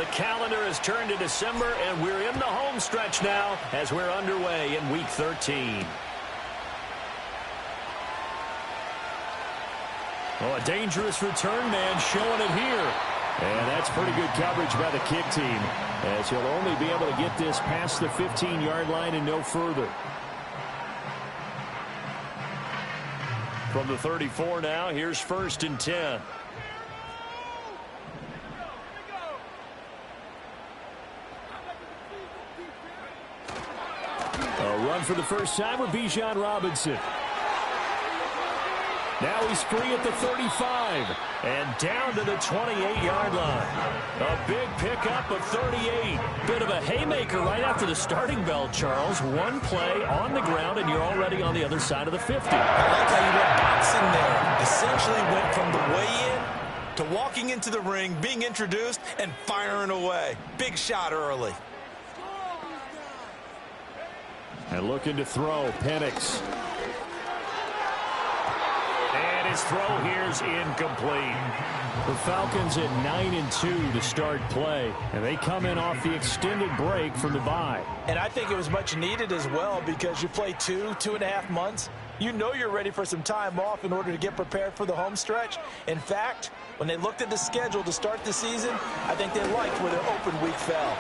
The calendar has turned to December, and we're in the home stretch now as we're underway in Week 13. Oh, a dangerous return man showing it here. And that's pretty good coverage by the kick team, as he'll only be able to get this past the 15-yard line and no further. From the 34 now, here's 1st and 10. A run for the first time with Bijan Robinson. Now he's free at the 35 and down to the 28-yard line. A big pickup of 38. Bit of a haymaker right after the starting bell, Charles. One play on the ground and you're already on the other side of the 50. I like how you went boxing there. Essentially went from the weigh-in to walking into the ring, being introduced, and firing away. Big shot early. And looking to throw, Penix. And his throw here's incomplete. The Falcons at 9-2 to start play. And they come in off the extended break from the bye. And I think it was much needed as well, because you play 2.5 months. You know you're ready for some time off in order to get prepared for the home stretch. In fact, when they looked at the schedule to start the season, I think they liked where their open week fell.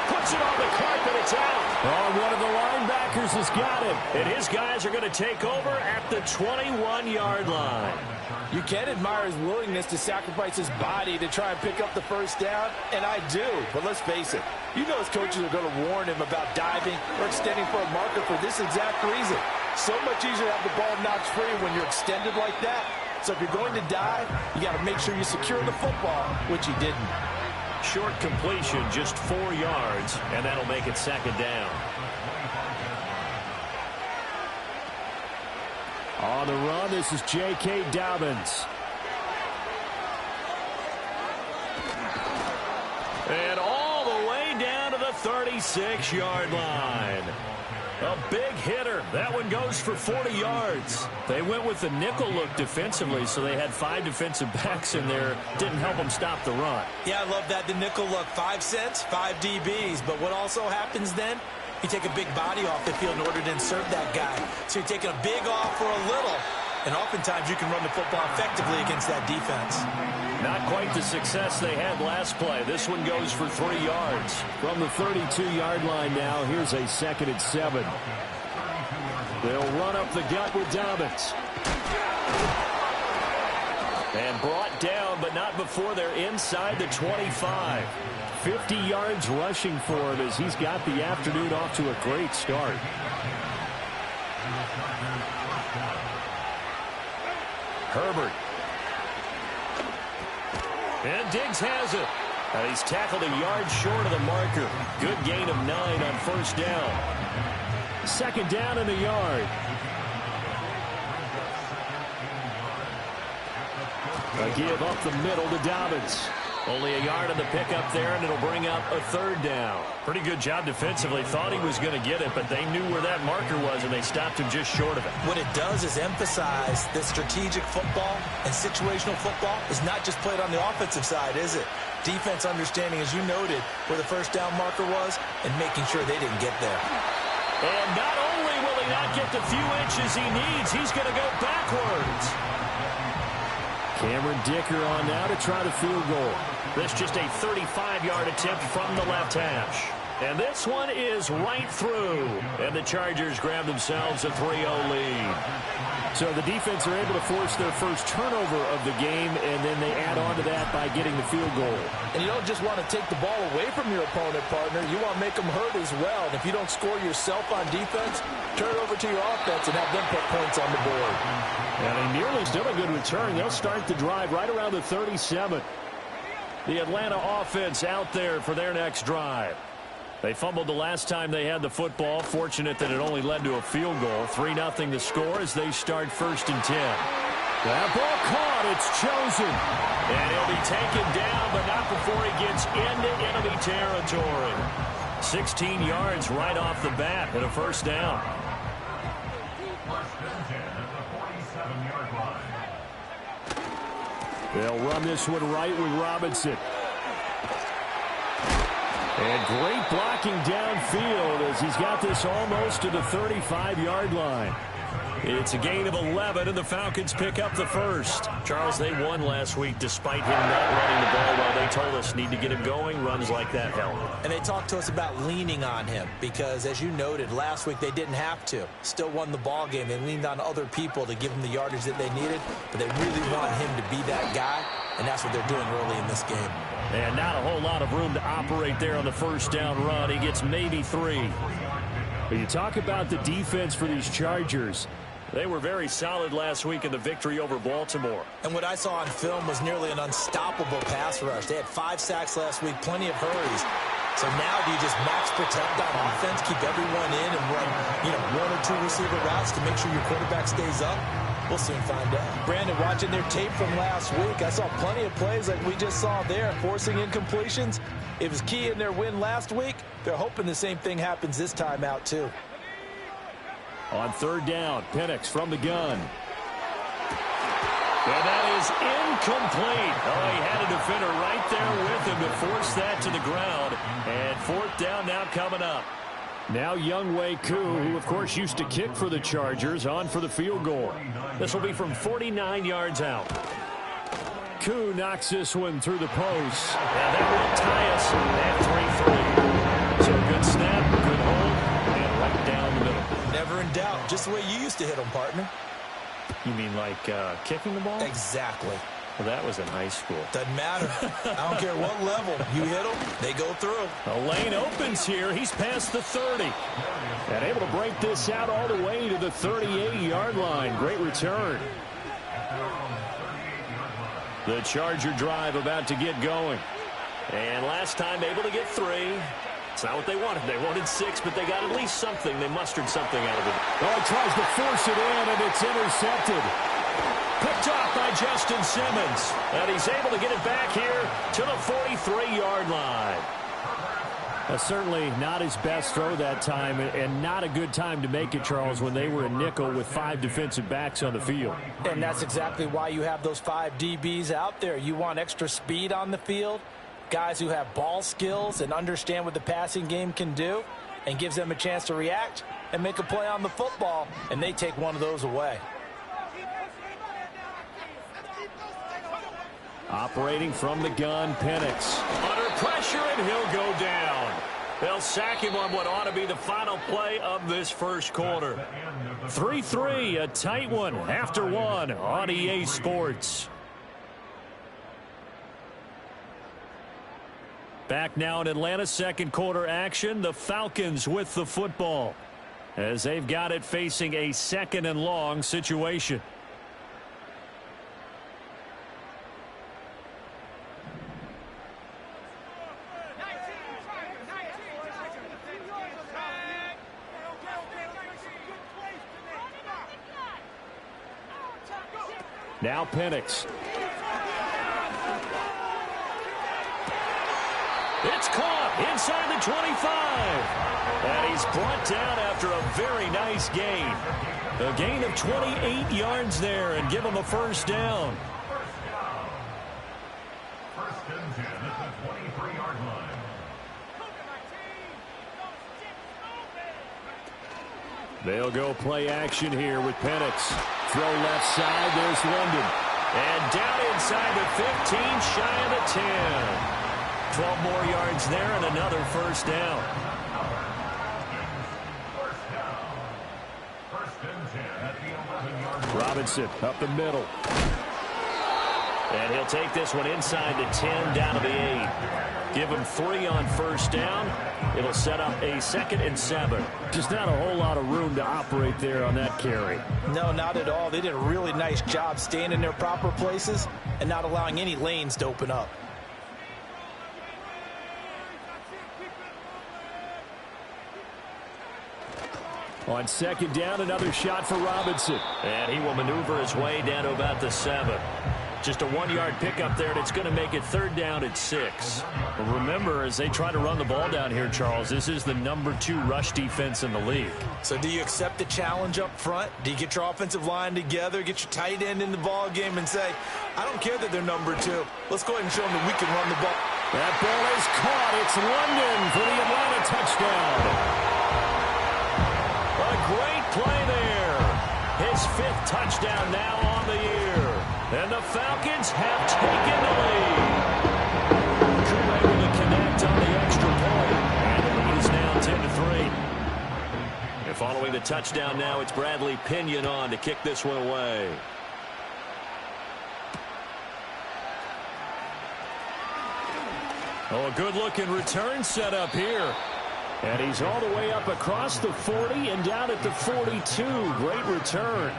Puts it on the carpet, it's out. Oh, one of the linebackers has got it. And his guys are going to take over at the 21-yard line. You can admire his willingness to sacrifice his body to try and pick up the first down, and I do. But let's face it, you know his coaches are going to warn him about diving or extending for a marker for this exact reason. So much easier to have the ball knocked free when you're extended like that. So if you're going to dive, you got to make sure you secure the football, which he didn't. Short completion, just 4 yards, and that'll make it 2nd down. On the run, this is J.K. Dobbins. And all the way down to the 36-yard line. A big hitter. That one goes for 40 yards. They went with the nickel look defensively, so they had 5 defensive backs in there. Didn't help them stop the run. Yeah, I love that. The nickel look, 5 cents, 5 DBs. But what also happens then, you take a big body off the field in order to insert that guy. So you're taking a big off for a little. And oftentimes you can run the football effectively against that defense. Not quite the success they had last play. This one goes for 3 yards. From the 32-yard line now, here's a 2nd and 7. They'll run up the gut with Dobbins. And brought down, but not before they're inside the 25. 50 yards rushing for him as he's got the afternoon off to a great start. Herbert. And Diggs has it. And he's tackled a yard short of the marker. Good gain of 9 on 1st down. 2nd down in the yard. A give up the middle to Dobbins. Only a yard on the pickup there, and it'll bring up a 3rd down. Pretty good job defensively. Thought he was going to get it, but they knew where that marker was, and they stopped him just short of it. What it does is emphasize that strategic football and situational football is not just played on the offensive side, is it? Defense understanding, as you noted, where the 1st down marker was and making sure they didn't get there. And not only will he not get the few inches he needs, he's going to go backwards. Cameron Dicker on now to try the field goal. This just a 35-yard attempt from the left hash. And this one is right through. And the Chargers grab themselves a 3-0 lead. So the defense are able to force their first turnover of the game, and then they add on to that by getting the field goal. And you don't just want to take the ball away from your opponent, partner. You want to make them hurt as well. And if you don't score yourself on defense, turn it over to your offense and have them put points on the board. And they nearly still a good return. They'll start the drive right around the 37. The Atlanta offense out there for their next drive. They fumbled the last time they had the football. Fortunate that it only led to a field goal. 3-0 the score as they start 1st and 10. That ball caught. It's chosen. And he'll be taken down, but not before he gets into enemy territory. 16 yards right off the bat and a 1st down. They'll run this one right with Robinson. And great blocking downfield as he's got this almost to the 35-yard line. It's a gain of 11, and the Falcons pick up the first. Charles, they won last week despite him not running the ball well. They told us need to get him going. Runs like that help. And they talked to us about leaning on him because, as you noted, last week they didn't have to. Still won the ball game. They leaned on other people to give them the yardage that they needed, but they really want him to be that guy, and that's what they're doing early in this game. And not a whole lot of room to operate there on the first down run. He gets maybe 3. But you talk about the defense for these Chargers. They were very solid last week in the victory over Baltimore. And what I saw on film was nearly an unstoppable pass rush. They had 5 sacks last week, plenty of hurries. So now do you just max protect on offense, keep everyone in and run, 1 or 2 receiver routes to make sure your quarterback stays up? We'll soon find out. Brandon, watching their tape from last week, I saw plenty of plays like we just saw there, forcing incompletions. It was key in their win last week. They're hoping the same thing happens this time out, too. On third down, Penix from the gun. And that is incomplete. Oh, he had a defender right there with him to force that to the ground. And fourth down now coming up. Now Younghoe Koo, who of course used to kick for the Chargers, on for the field goal. This will be from 49 yards out. Koo knocks this one through the post. And that will tie us at 3-3. So good snap, good hold, and right down the middle. Never in doubt. Just the way you used to hit them, partner. You mean like kicking the ball? Exactly. Well, that was in high school. Doesn't matter. I don't care what level. You hit them, they go through. A lane opens here. He's past the 30. And able to break this out all the way to the 38-yard line. Great return. The Charger drive about to get going. And last time able to get 3. It's not what they wanted. They wanted 6, but they got at least something. They mustered something out of it. Oh, he tries to force it in, and it's intercepted. Picked off by Justin Simmons. And he's able to get it back here to the 43-yard line. Certainly not his best throw that time, and not a good time to make it, Charles, when they were a nickel with 5 defensive backs on the field. And that's exactly why you have those 5 DBs out there. You want extra speed on the field, guys who have ball skills and understand what the passing game can do, and gives them a chance to react and make a play on the football, and they take one of those away. Operating from the gun, Penix. Under pressure, and he'll go down. They'll sack him on what ought to be the final play of this first quarter. 3-3, a tight one after 1 on EA Sports. Back now in Atlanta's second quarter action, the Falcons with the football, as they've got it facing a 2nd and long situation. Now Penix. It's caught inside the 25. And he's brought down after a very nice gain. A gain of 28 yards there, and give him a first down. First and 10 at the 23-yard line. They'll go play action here with Penix. Throw left side, there's London. And down inside the 15, shy of the 10. 12 more yards there and another first down. First and 10 at the 11-yard line. Robinson up the middle. And he'll take this one inside the 10, down to the 8. Give him 3 on first down. It'll set up a 2nd and 7. Just not a whole lot of room to operate there on that carry. No, not at all. They did a really nice job staying in their proper places and not allowing any lanes to open up. On 2nd down, another shot for Robinson. And he will maneuver his way down to about the 7. Just a 1-yard pickup there, and it's going to make it 3rd down at 6. Well, remember, as they try to run the ball down here, Charles, this is the number 2 rush defense in the league. So do you accept the challenge up front? Do you get your offensive line together, get your tight end in the ball game and say, I don't care that they're number 2. Let's go ahead and show them that we can run the ball. That ball is caught. It's London for the Atlanta touchdown. A great play there. His 5th touchdown now on the year. And the Falcons have taken the lead. Crew able to connect on the extra point. And the lead is now 10-3. And following the touchdown now, it's Bradley Pinion on to kick this one away. Oh, a good-looking return set up here. And he's all the way up across the 40 and down at the 42. Great return.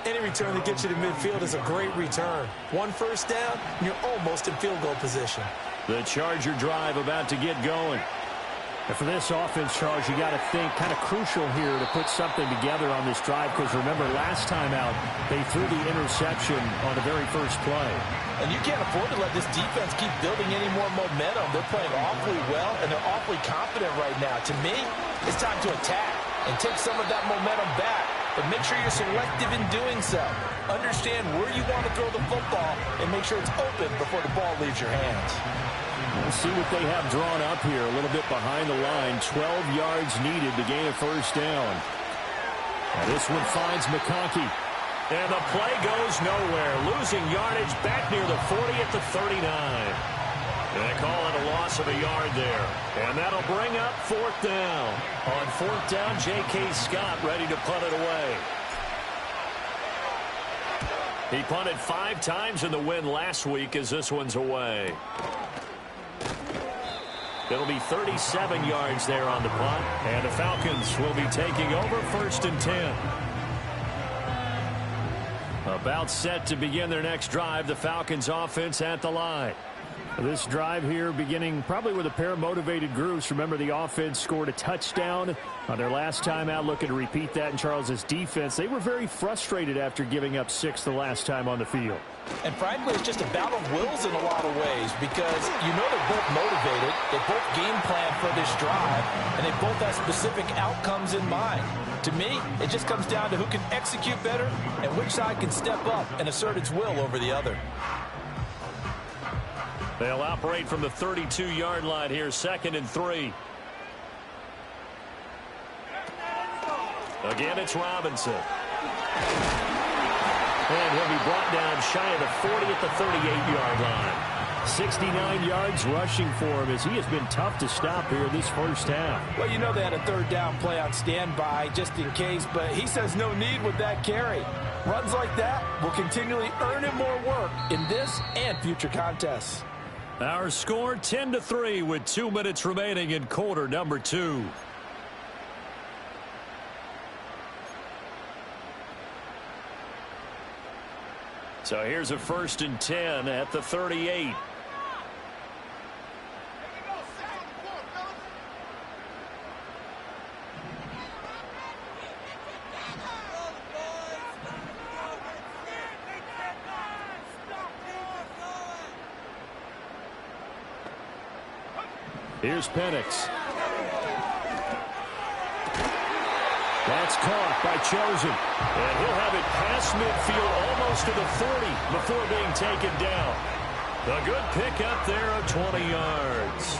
Any return that gets you to midfield is a great return. 1 first down, and you're almost in field goal position. The Charger drive about to get going. And for this offense, Charles, you got to think kind of crucial here to put something together on this drive, because remember, last time out, they threw the interception on the very first play. And you can't afford to let this defense keep building any more momentum. They're playing awfully well, and they're awfully confident right now. To me, it's time to attack and take some of that momentum back. But make sure you're selective in doing so. Understand where you want to throw the football and make sure it's open before the ball leaves your hands. We'll see what they have drawn up here. A little bit behind the line. 12 yards needed to gain a first down. And this one finds McConkey. And the play goes nowhere. Losing yardage back near the 40 at the 39. They call it a loss of a yard there. And that'll bring up 4th down. On 4th down, J.K. Scott ready to punt it away. He punted 5 times in the win last week as this one's away. It'll be 37 yards there on the punt. And the Falcons will be taking over 1st and 10. About set to begin their next drive. The Falcons offense at the line. This drive here beginning probably with a pair of motivated groups. Remember, the offense scored a touchdown on their last time out, looking to repeat that in Charles's defense. They were very frustrated after giving up 6 the last time on the field. And frankly, it's just a battle of wills in a lot of ways, because you know they're both motivated, they both game plan for this drive, and they both have specific outcomes in mind. To me, it just comes down to who can execute better and which side can step up and assert its will over the other. They'll operate from the 32-yard line here, 2nd and 3. Again, it's Robinson. And he'll be brought down shy of the 40 at the 38-yard line. 69 yards rushing for him, as he has been tough to stop here this first half. Well, you know they had a 3rd down play on standby just in case, but he says no need with that carry. Runs like that will continually earn him more work in this and future contests. Our score 10-3 with 2 minutes remaining in quarter number 2. So here's a 1st and 10 at the 38. Here's Penix. That's caught by Chosen. And he'll have it past midfield almost to the 40 before being taken down. A good pickup there of 20 yards.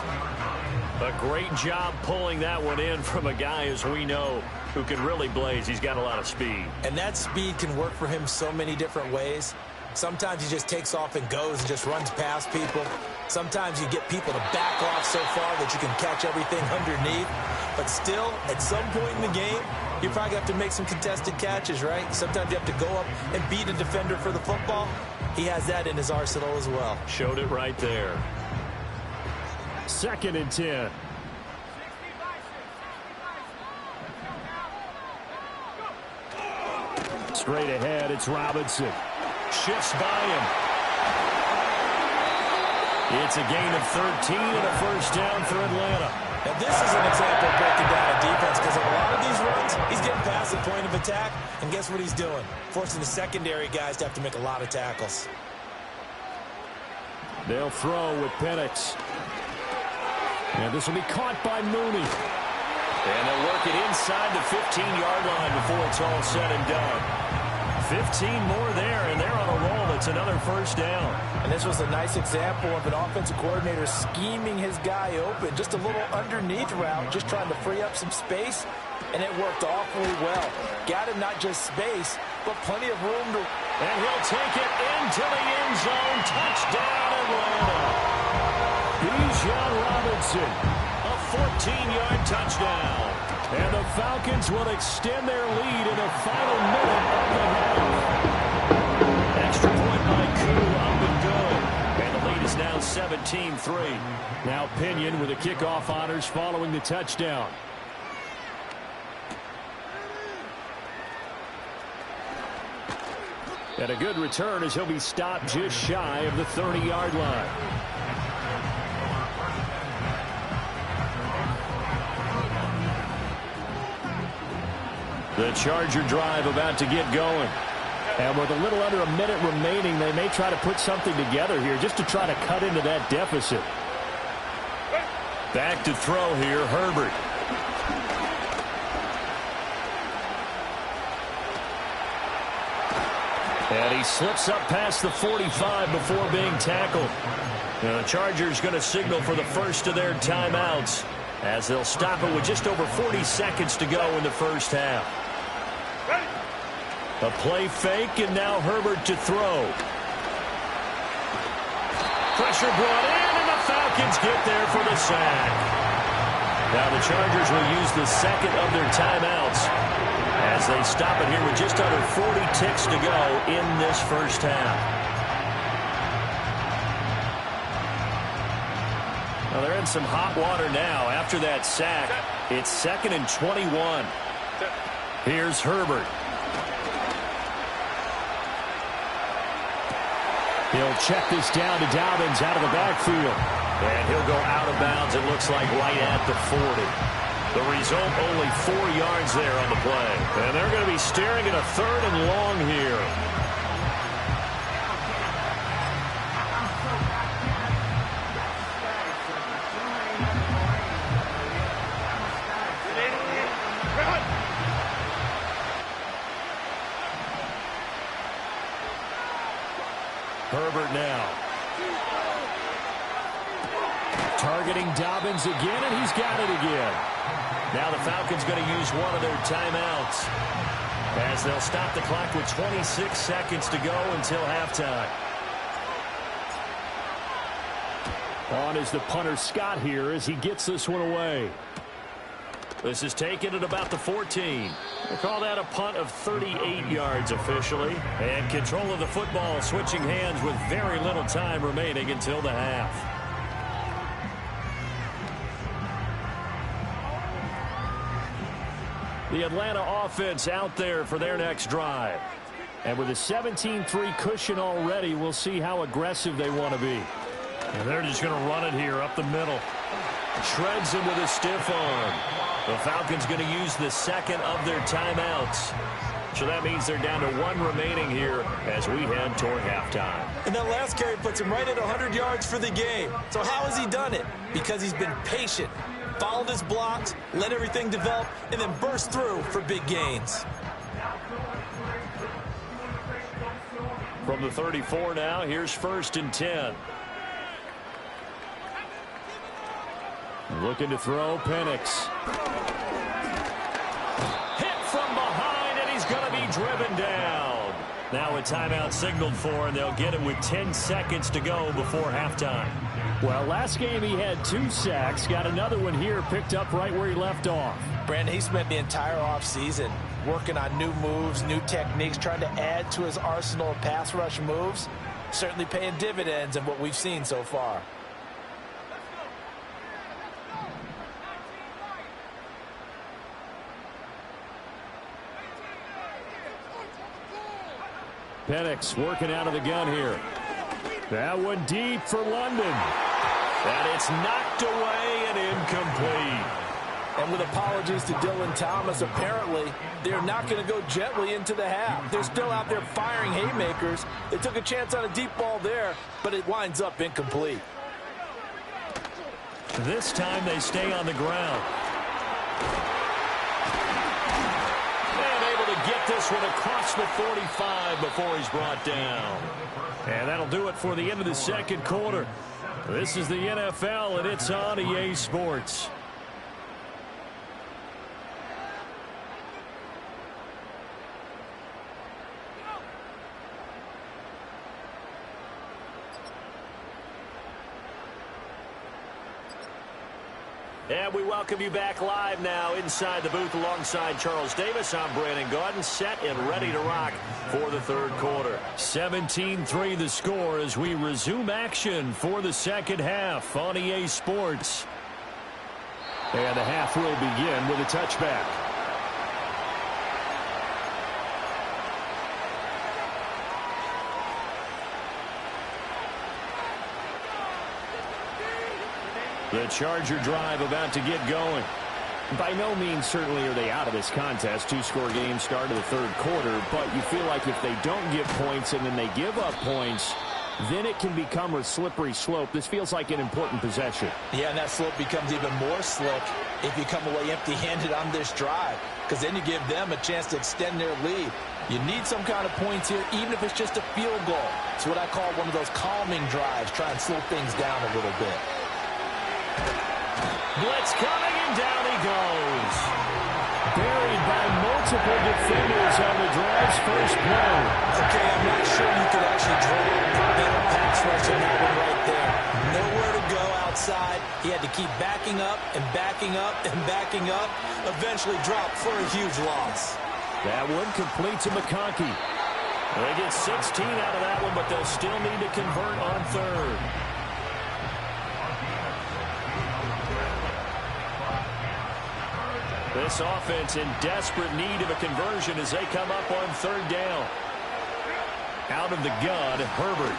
A great job pulling that one in from a guy, as we know, who can really blaze. He's got a lot of speed. And that speed can work for him so many different ways. Sometimes he just takes off and goes and just runs past people. Sometimes you get people to back off so far that you can catch everything underneath. But still, at some point in the game, you probably have to make some contested catches, right? Sometimes you have to go up and beat a defender for the football. He has that in his arsenal as well. Showed it right there. 2nd and 10. Straight ahead, it's Robinson. Shifts by him. It's a gain of 13 and a first down for Atlanta. And this is an example of breaking down a defense, because in a lot of these runs, he's getting past the point of attack, and guess what he's doing? Forcing the secondary guys to have to make a lot of tackles. They'll throw with Penix. And this will be caught by Mooney. And they'll work it inside the 15-yard line before it's all said and done. 15 more there, and they're on a roll. It's another first down. And this was a nice example of an offensive coordinator scheming his guy open. Just a little underneath route, just trying to free up some space, and it worked awfully well. Got him not just space, but plenty of room to... And he'll take it into the end zone. Touchdown, Atlanta. Bijan Robinson, a 14-yard touchdown. And the Falcons will extend their lead in the final minute of the half. Extra point by Koo, up and good. And the lead is now 17-3. Now Pinion with the kickoff honors following the touchdown. And a good return as he'll be stopped just shy of the 30-yard line. The Charger drive about to get going. And with a little under a minute remaining, they may try to put something together here just to try to cut into that deficit. Back to throw here, Herbert. And he slips up past the 45 before being tackled. Now the Chargers going to signal for the first of their timeouts as they'll stop it with just over 40 seconds to go in the first half. A play fake, and now Herbert to throw. Pressure brought in, and the Falcons get there for the sack. Now the Chargers will use the second of their timeouts as they stop it here with just under 40 ticks to go in this first half. Well, they're in some hot water now after that sack. It's 2nd and 21. Here's Herbert. He'll check this down to Dobbins out of the backfield. And he'll go out of bounds, it looks like, right at the 40. The result, only 4 yards there on the play. And they're going to be staring at a 3rd and long here. Herbert now. Targeting Dobbins again, and he's got it again. Now the Falcons going to use one of their timeouts as they'll stop the clock with 26 seconds to go until halftime. On is the punter Scott here as he gets this one away. This is taken at about the 14. We'll call that a punt of 38 yards officially. And control of the football switching hands with very little time remaining until the half. The Atlanta offense out there for their next drive. And with a 17-3 cushion already, we'll see how aggressive they want to be. And they're just going to run it here up the middle. Shreds him with a stiff arm. The Falcons going to use the second of their timeouts. So that means they're down to 1 remaining here as we head toward halftime. And that last carry puts him right at 100 yards for the game. So how has he done it? Because he's been patient, followed his blocks, let everything develop, and then burst through for big gains. From the 34 now, here's 1st and 10. Looking to throw, Penix. Hit from behind, and he's going to be driven down. Now a timeout signaled for, and they'll get it with 10 seconds to go before halftime. Well, last game he had 2 sacks. Got another one here picked up right where he left off. Brandon, he spent the entire offseason working on new moves, new techniques, trying to add to his arsenal of pass rush moves. Certainly paying dividends in what we've seen so far. Penix working out of the gun here. That one deep for London. And it's knocked away and incomplete. And with apologies to Dylan Thomas, apparently they're not going to go gently into the half. They're still out there firing haymakers. They took a chance on a deep ball there, but it winds up incomplete. This time they stay on the ground. And able to get this one across the 45 before he's brought down. And that'll do it for the end of the second quarter. This is the NFL, and it's on EA Sports. And we welcome you back live now inside the booth alongside Charles Davis. I'm Brandon Gaudin, set and ready to rock for the third quarter. 17-3 the score as we resume action for the second half on EA Sports. And the half will begin with a touchback. The Charger drive about to get going. By no means certainly are they out of this contest. Two-score game start of the third quarter, but you feel like if they don't get points and then they give up points, then it can become a slippery slope. This feels like an important possession. Yeah, and that slope becomes even more slick if you come away empty-handed on this drive, because then you give them a chance to extend their lead. You need some kind of points here, even if it's just a field goal. It's what I call one of those calming drives, try and slow things down a little bit. Blitz coming, and down he goes. Buried by multiple defenders on the drive's first play. Okay, I'm not sure you could actually draw a better pass rush than that one right there. Nowhere to go outside. He had to keep backing up and backing up and backing up. Eventually dropped for a huge loss. That one complete to McConkey. They get 16 out of that one, but they'll still need to convert on third. This offense in desperate need of a conversion as they come up on third down. Out of the gun, Herbert.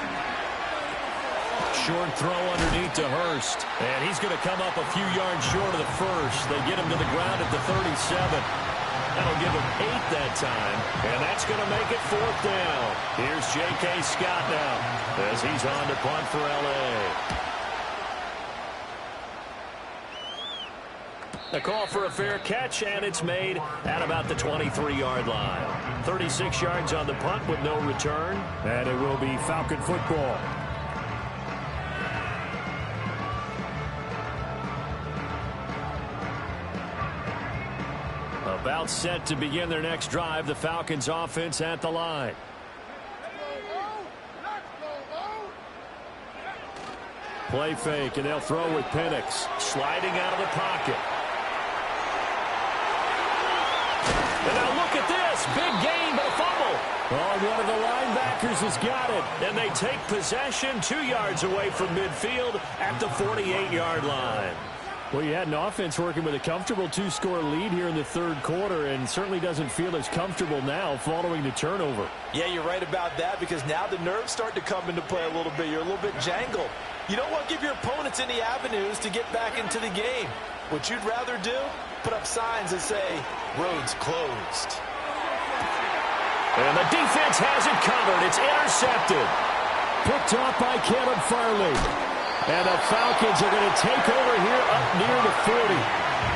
Short throw underneath to Hurst. And he's going to come up a few yards short of the first. They get him to the ground at the 37. That'll give him 8 that time. And that's going to make it fourth down. Here's J.K. Scott now as he's on to punt for L.A. A call for a fair catch, and it's made at about the 23-yard line. 36 yards on the punt with no return. And it will be Falcon football. About set to begin their next drive, the Falcons offense at the line. Play fake, and they'll throw with Penix. Sliding out of the pocket. And now look at this. Big gain, but a fumble. Oh, one of the linebackers has got it. And they take possession 2 yards away from midfield at the 48-yard line. Well, you had an offense working with a comfortable two-score lead here in the third quarter, and certainly doesn't feel as comfortable now following the turnover. Yeah, you're right about that, because now the nerves start to come into play a little bit. You're a little bit jangled. You don't want to give your opponents any avenues to get back into the game. What you'd rather do, put up signs that say, roads closed. And the defense has it covered. It's intercepted. Picked off by Caleb Farley. And the Falcons are going to take over here up near the 40.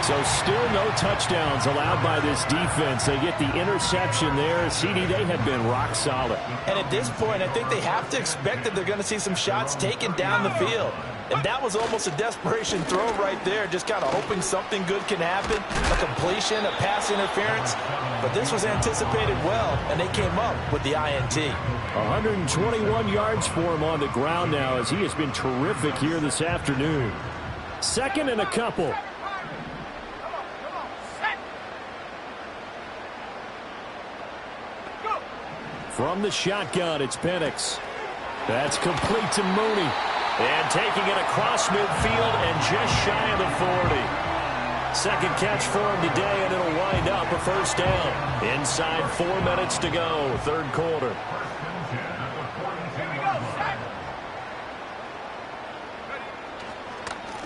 So still no touchdowns allowed by this defense. They get the interception there. CD, they have been rock solid. And at this point, I think they have to expect that they're going to see some shots taken down the field. And that was almost a desperation throw right there, just kind of hoping something good can happen, a completion, a pass interference. But this was anticipated well, and they came up with the INT. 121 yards for him on the ground now, as he has been terrific here this afternoon. Second and a couple. From the shotgun, it's Penix. That's complete to Mooney. And taking it across midfield and just shy of the 40. Second catch for him today, and it'll wind up a first down. Inside 4 minutes to go, third quarter.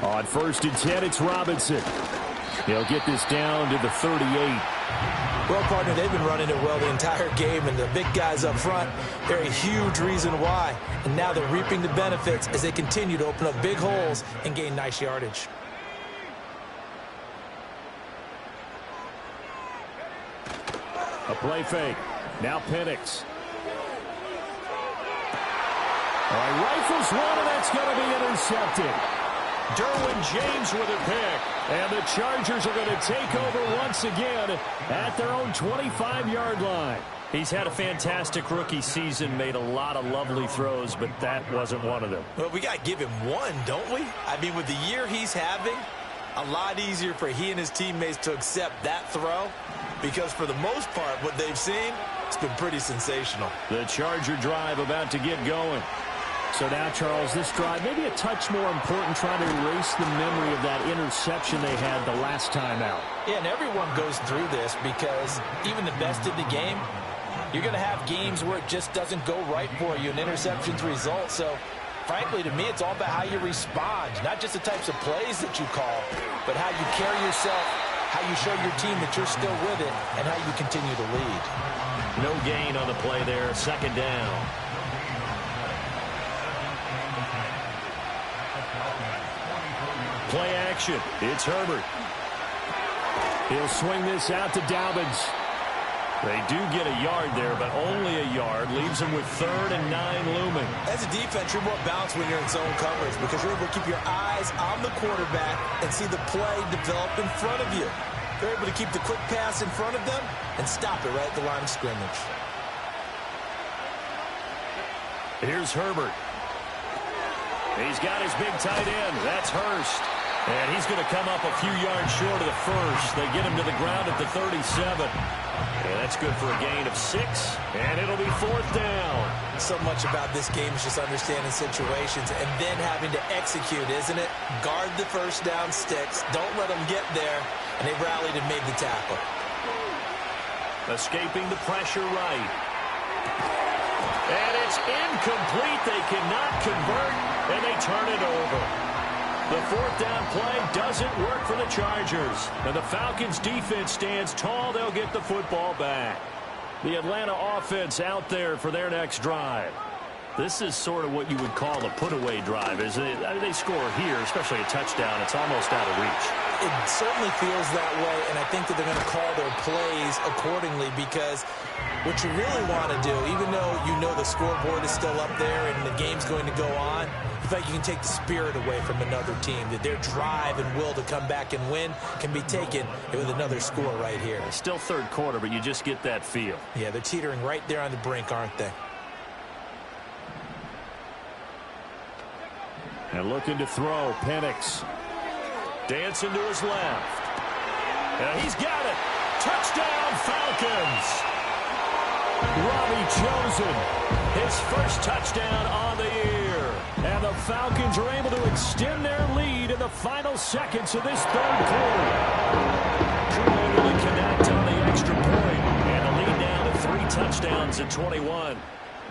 On 1st and 10, it's Robinson. He'll get this down to the 38. Well, partner, they've been running it well the entire game, and the big guys up front, they're a huge reason why. And now they're reaping the benefits as they continue to open up big holes and gain nice yardage. A play fake. Now Penix. All right, rifles one, and that's going to be intercepted. Derwin James with a pick. And the Chargers are going to take over once again at their own 25-yard line. He's had a fantastic rookie season, made a lot of lovely throws, but that wasn't one of them. Well, we got to give him one, don't we? I mean, with the year he's having, a lot easier for he and his teammates to accept that throw, because for the most part, what they've seen, it's been pretty sensational. The Charger drive about to get going. So now, Charles, this drive maybe a touch more important, trying to erase the memory of that interception they had the last time out. Yeah, and everyone goes through this because even the best in the game, you're going to have games where it just doesn't go right for you, and interceptions result. So, frankly, to me, it's all about how you respond, not just the types of plays that you call, but how you carry yourself, how you show your team that you're still with it, and how you continue to lead. No gain on the play there, second down. Play action. It's Herbert. He'll swing this out to Dobbins. They do get a yard there, but only a yard. Leaves them with 3rd and 9 looming. As a defense, you're more balanced when you're in zone coverage because you're able to keep your eyes on the quarterback and see the play develop in front of you. They're able to keep the quick pass in front of them and stop it right at the line of scrimmage. Here's Herbert. He's got his big tight end. That's Hurst. And he's going to come up a few yards short of the first. They get him to the ground at the 37. And that's good for a gain of 6. And it'll be 4th down. So much about this game is just understanding situations and then having to execute, isn't it? Guard the first down sticks. Don't let them get there. And they rallied and made the tackle. Escaping the pressure right. And it's incomplete. They cannot convert, and they turn it over. The 4th down play doesn't work for the Chargers. And the Falcons defense stands tall. They'll get the football back. The Atlanta offense out there for their next drive. This is sort of what you would call a put-away drive, isn't it? I mean, they score here, especially a touchdown. It's almost out of reach. It certainly feels that way, and I think that they're going to call their plays accordingly because what you really want to do, even though you know the scoreboard is still up there and the game's going to go on, you feel like you can take the spirit away from another team, that their drive and will to come back and win can be taken with another score right here. It's still 3rd quarter, but you just get that feel. Yeah, they're teetering right there on the brink, aren't they? And looking to throw, Penix. Dancing to his left. And he's got it. Touchdown, Falcons. Robbie Chosen. His first touchdown on the year. And the Falcons are able to extend their lead in the final seconds of this 3rd quarter. Crew able to connect on the extra point. And the lead down to 3 touchdowns at 21.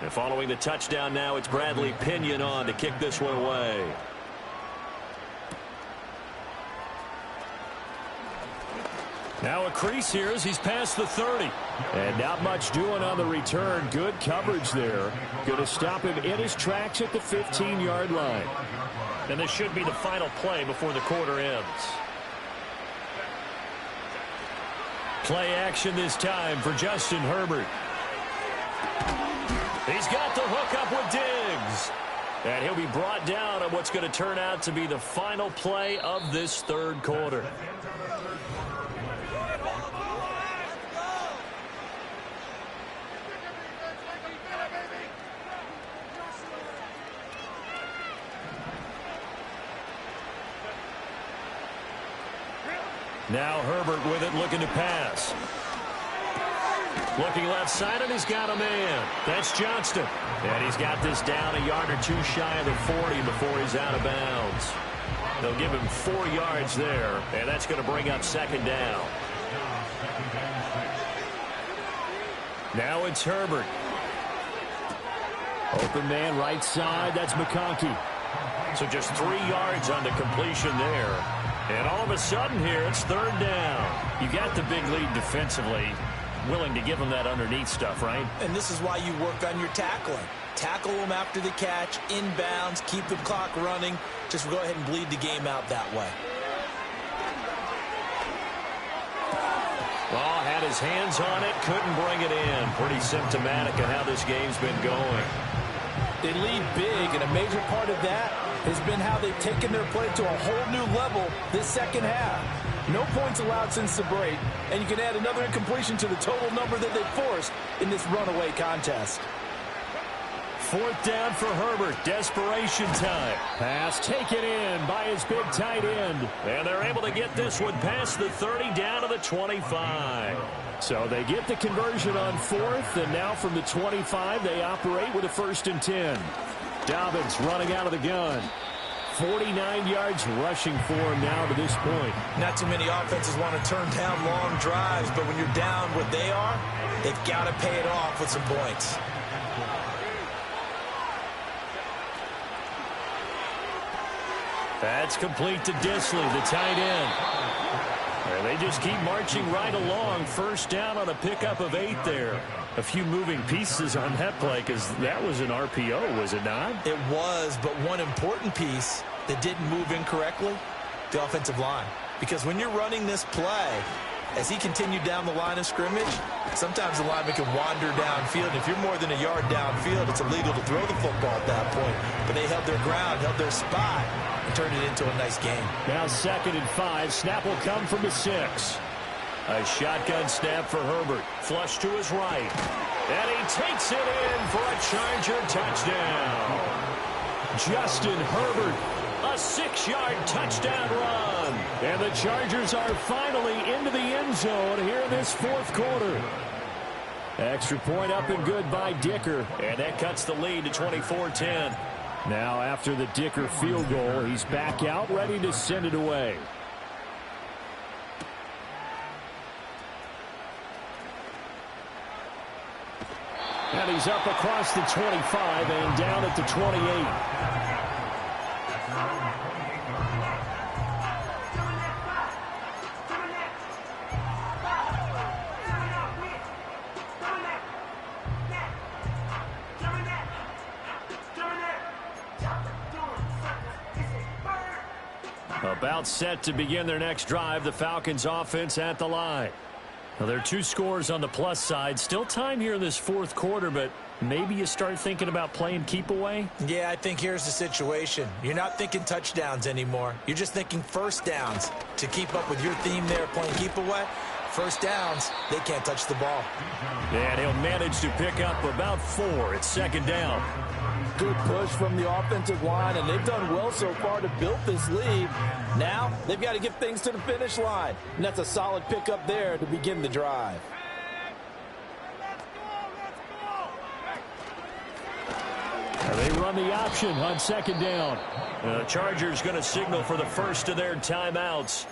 And following the touchdown now, it's Bradley Pinion on to kick this one away. Now a crease here as he's past the 30. And not much doing on the return. Good coverage there. Going to stop him in his tracks at the 15-yard line. And this should be the final play before the quarter ends. Play action this time for Justin Herbert. He's got the hook up with Diggs. And he'll be brought down on what's going to turn out to be the final play of this 3rd quarter. Now Herbert with it, looking to pass. Looking left side, and he's got a man. That's Johnston. And he's got this down a yard or 2 shy of the 40 before he's out of bounds. They'll give him 4 yards there, and that's going to bring up 2nd down. Now it's Herbert. Open man right side. That's McConkey. So just 3 yards on the completion there. And all of a sudden here, it's third down. You got the big lead defensively. Willing to give them that underneath stuff, right? And this is why you work on your tackling. Tackle them after the catch, inbounds, keep the clock running. Just go ahead and bleed the game out that way. Well, had his hands on it, couldn't bring it in. Pretty symptomatic of how this game's been going. They lead big, and a major part of that has been how they've taken their play to a whole new level this second half. No points allowed since the break, and you can add another incompletion to the total number that they forced in this runaway contest. Fourth down for Herbert. Desperation time. Pass taken in by his big tight end. And they're able to get this one past the 30 down to the 25. So they get the conversion on fourth, and now from the 25, they operate with a 1st and 10. Dobbins running out of the gun. 49 yards rushing for him now to this point. Not too many offenses want to turn down long drives, but when you're down what they are, they've got to pay it off with some points. That's complete to Disley, the tight end. And they just keep marching right along. First down on a pickup of 8 there. A few moving pieces on that play because that was an RPO, was it not? It was, but one important piece that didn't move incorrectly, the offensive line. Because when you're running this play, as he continued down the line of scrimmage, sometimes the lineman can wander downfield. And if you're more than a yard downfield, it's illegal to throw the football at that point. But they held their ground, held their spot, and turned it into a nice game. Now 2nd and 5. Snap will come from the 6. A shotgun snap for Herbert. Flush to his right. And he takes it in for a Charger touchdown. Justin Herbert, a 6-yard touchdown run. And the Chargers are finally into the end zone here in this 4th quarter. Extra point up and good by Dicker. And that cuts the lead to 24-10. Now after the Dicker field goal, he's back out ready to send it away. And he's up across the 25 and down at the 28. About set to begin their next drive. The Falcons offense at the line. Well, there are 2 scores on the plus side. Still time here in this 4th quarter, but maybe you start thinking about playing keep away? Yeah, I think here's the situation. You're not thinking touchdowns anymore. You're just thinking first downs. To keep up with your theme there, playing keep away, first downs, they can't touch the ball. And he'll manage to pick up about 4. It's 2nd down. Good push from the offensive line, and they've done well so far to build this lead. Now, they've got to get things to the finish line, and that's a solid pickup there to begin the drive. They run the option on 2nd down. The Chargers going to signal for the first of their timeouts.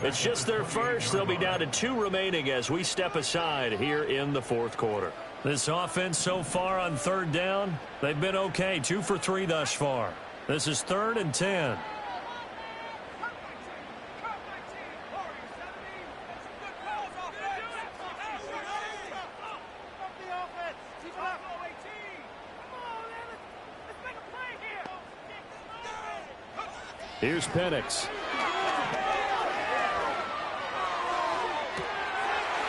It's just their first. They'll be down to 2 remaining as we step aside here in the 4th quarter. This offense so far on 3rd down, they've been okay. 2 for 3 thus far. This is 3rd and 10. Here's Penix.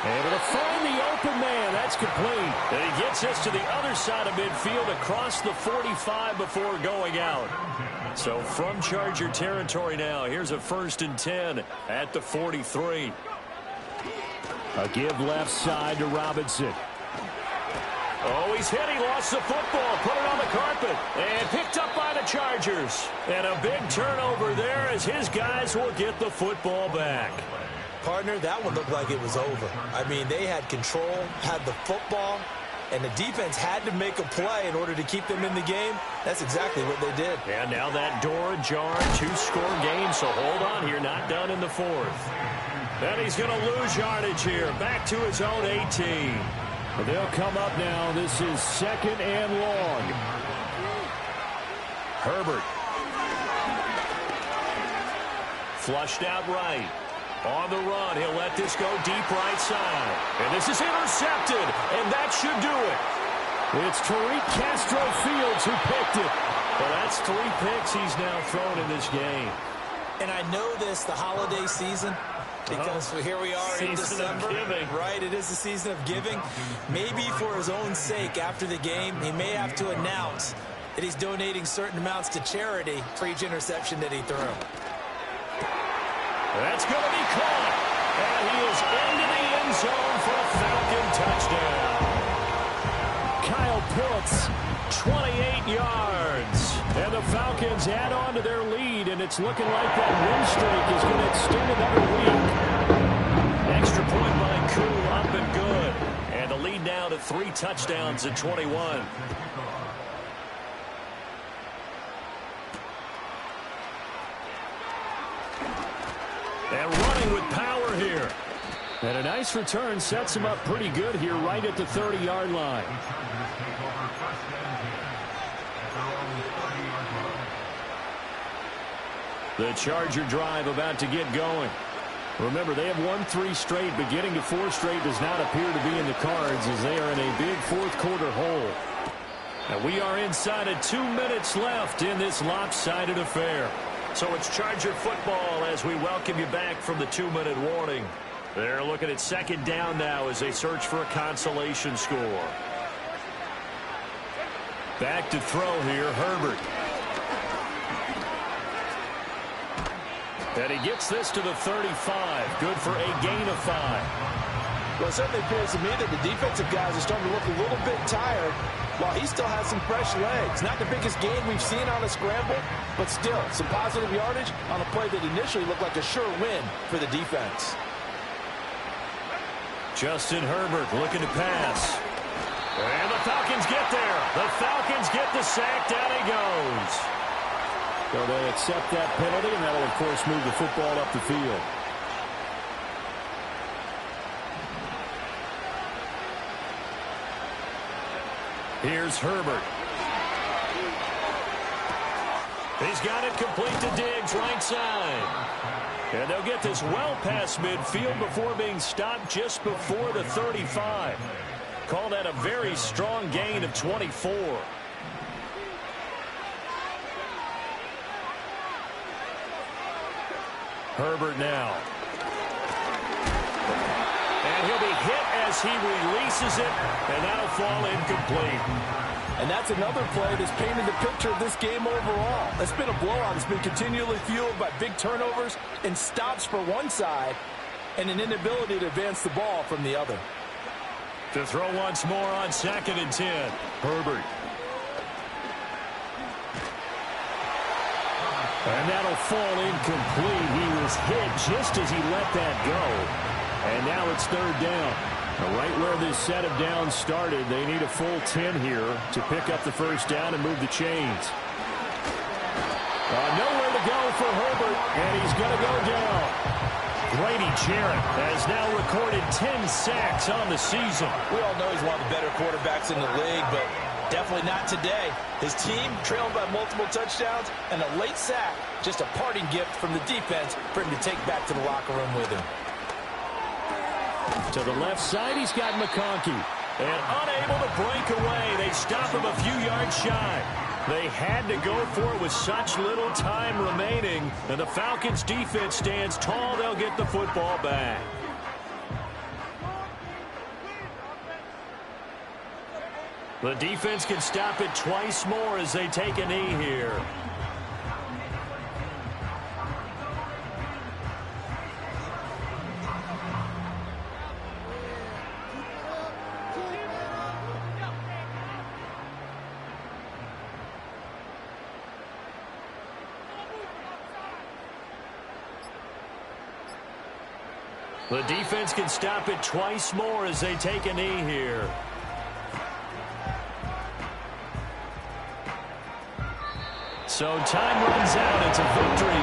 Able to find the open man. That's complete. And he gets us to the other side of midfield across the 45 before going out. So from Charger territory now, here's a 1st and 10 at the 43. A give left side to Robinson. Oh, he's hit. He lost the football. Put it on the carpet. And picked up by the Chargers. And a big turnover there as his guys will get the football back. Partner, that one looked like it was over. I mean, they had control, had the football, and the defense had to make a play in order to keep them in the game. That's exactly what they did. And now that door ajar, 2-score game, so hold on here, not done in the 4th. And he's going to lose yardage here, back to his own 18. They'll come up now. This is 2nd and long. Herbert Flushed out right. On the run, he'll let this go deep right side. And this is intercepted, and that should do it. It's Tariq Castro Fields who picked it. Well, that's 3 picks he's now thrown in this game. And I know this, the holiday season, because here we are in December. Right, it is the season of giving. Maybe for his own sake, after the game, he may have to announce that he's donating certain amounts to charity for each interception that he threw. That's going to be caught. And he is into the end zone for a Falcon touchdown. Kyle Pitts, 28 yards. And the Falcons add on to their lead, and it's looking like that win streak is going to extend another week. Extra point by Koo, up and good. And the lead now to 3 touchdowns at 21. And running with power here. And a nice return sets him up pretty good here right at the 30-yard line. The Charger drive about to get going. Remember, they have won 3 straight, but getting to 4 straight does not appear to be in the cards as they are in a big fourth-quarter hole. And we are inside of 2 minutes left in this lopsided affair. So it's Charger football as we welcome you back from the 2-minute warning. They're looking at 2nd down now as they search for a consolation score. Back to throw here, Herbert. And he gets this to the 35. Good for a gain of 5. Well, it certainly appears to me that the defensive guys are starting to look a little bit tired while he still has some fresh legs. Not the biggest gain we've seen on a scramble, but still some positive yardage on a play that initially looked like a sure win for the defense. Justin Herbert looking to pass. And the Falcons get there. The Falcons get the sack. Down he goes. So they accept that penalty, and that will, of course, move the football up the field. Here's Herbert. He's got it complete to Diggs, right side. And they'll get this well past midfield before being stopped just before the 35. Call that a very strong gain of 24. Herbert now. And he'll be hit as he releases it, and that'll fall incomplete. And that's another play that's painted the picture of this game overall. It's been a blowout. It's been continually fueled by big turnovers and stops for one side and an inability to advance the ball from the other. To throw once more on 2nd and 10. Herbert. And that'll fall incomplete. He was hit just as he let that go. And now it's 3rd down. Right where this set of downs started, they need a full 10 here to pick up the 1st down and move the chains. Nowhere to go for Herbert, and he's going to go down. Grady Jarrett has now recorded 10 sacks on the season. We all know he's one of the better quarterbacks in the league, but definitely not today. His team trailed by multiple touchdowns, and a late sack, just a parting gift from the defense for him to take back to the locker room with him. To the left side, he's got McConkey. And unable to break away. They stop him a few yards shy. They had to go for it with such little time remaining. And the Falcons' defense stands tall. They'll get the football back. The defense can stop it twice more as they take a knee here. The defense can stop it twice more as they take a knee here. So time runs out. It's a victory